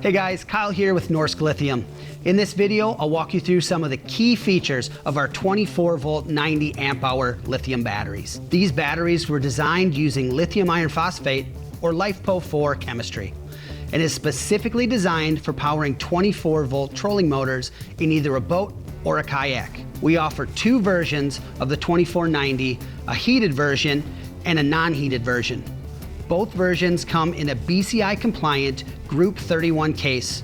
Hey guys, Kyle here with Norsk Lithium. In this video, I'll walk you through some of the key features of our 24-volt 90 amp hour lithium batteries. These batteries were designed using lithium iron phosphate or LiFePO4 chemistry and is specifically designed for powering 24-volt trolling motors in either a boat or a kayak. We offer two versions of the 2490, a heated version and a non-heated version. Both versions come in a BCI compliant Group 31 case,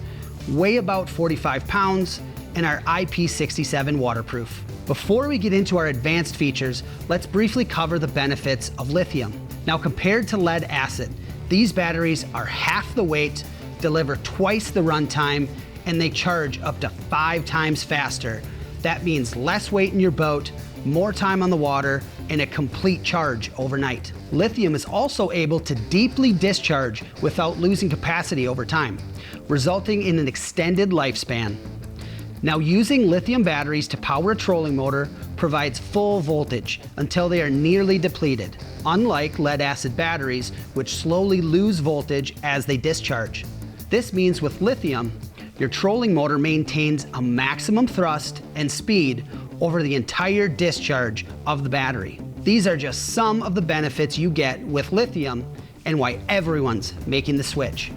weigh about 45 pounds, and are IP67 waterproof. Before we get into our advanced features, let's briefly cover the benefits of lithium. Now, compared to lead acid, these batteries are half the weight, deliver twice the runtime, and they charge up to 5 times faster. That means less weight in your boat, more time on the water, and a complete charge overnight. Lithium is also able to deeply discharge without losing capacity over time, resulting in an extended lifespan. Now, using lithium batteries to power a trolling motor provides full voltage until they are nearly depleted, unlike lead acid batteries, which slowly lose voltage as they discharge. This means with lithium, your trolling motor maintains a maximum thrust and speed over the entire discharge of the battery. These are just some of the benefits you get with lithium and why everyone's making the switch.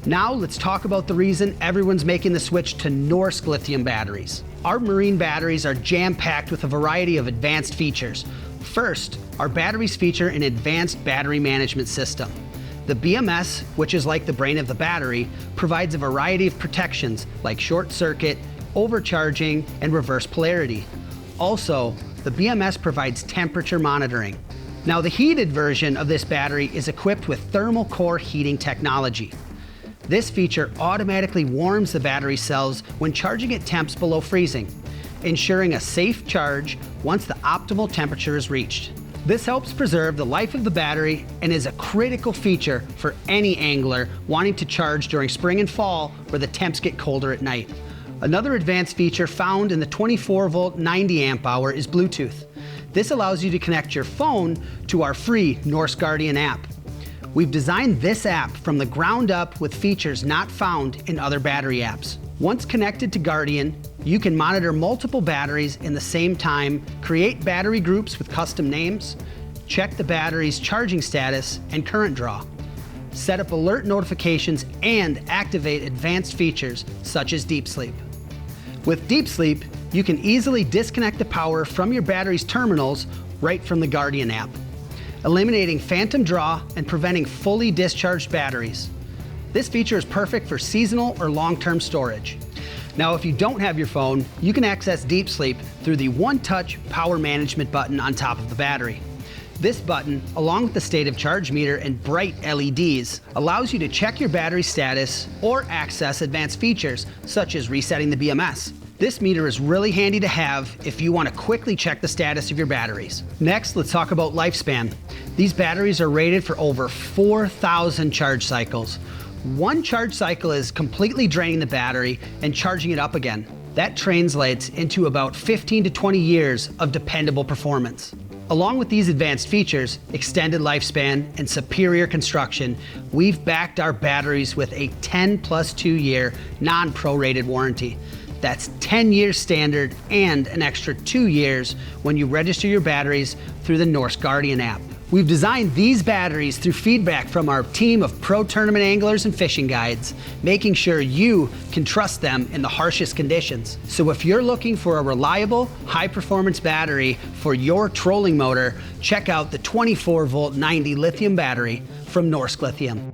Now let's talk about the reason everyone's making the switch to Norsk Lithium batteries. Our marine batteries are jam-packed with a variety of advanced features. First, our batteries feature an advanced battery management system. The BMS, which is like the brain of the battery, provides a variety of protections like short circuit, overcharging, and reverse polarity. Also, the BMS provides temperature monitoring. Now, the heated version of this battery is equipped with thermal core heating technology. This feature automatically warms the battery cells when charging at temps below freezing, ensuring a safe charge once the optimal temperature is reached. This helps preserve the life of the battery and is a critical feature for any angler wanting to charge during spring and fall where the temps get colder at night. Another advanced feature found in the 24-volt 90 amp hour is Bluetooth. This allows you to connect your phone to our free Norsk Guardian app. We've designed this app from the ground up with features not found in other battery apps. Once connected to Guardian, you can monitor multiple batteries in the same time, create battery groups with custom names, check the battery's charging status and current draw, set up alert notifications, and activate advanced features such as deep sleep. With deep sleep, you can easily disconnect the power from your battery's terminals right from the Guardian app, eliminating phantom draw and preventing fully discharged batteries. This feature is perfect for seasonal or long-term storage. Now, if you don't have your phone, you can access deep sleep through the one-touch power management button on top of the battery. This button, along with the state of charge meter and bright LEDs, allows you to check your battery status or access advanced features such as resetting the BMS. This meter is really handy to have if you want to quickly check the status of your batteries. Next, let's talk about lifespan. These batteries are rated for over 4,000 charge cycles. One charge cycle is completely draining the battery and charging it up again. That translates into about 15 to 20 years of dependable performance. Along with these advanced features, extended lifespan, and superior construction, we've backed our batteries with a 10+2 year non-prorated warranty. That's 10 years standard and an extra 2 years when you register your batteries through the Norsk Guardian app. We've designed these batteries through feedback from our team of pro tournament anglers and fishing guides, making sure you can trust them in the harshest conditions. So if you're looking for a reliable, high-performance battery for your trolling motor, check out the 24-volt 90 lithium battery from Norsk Lithium.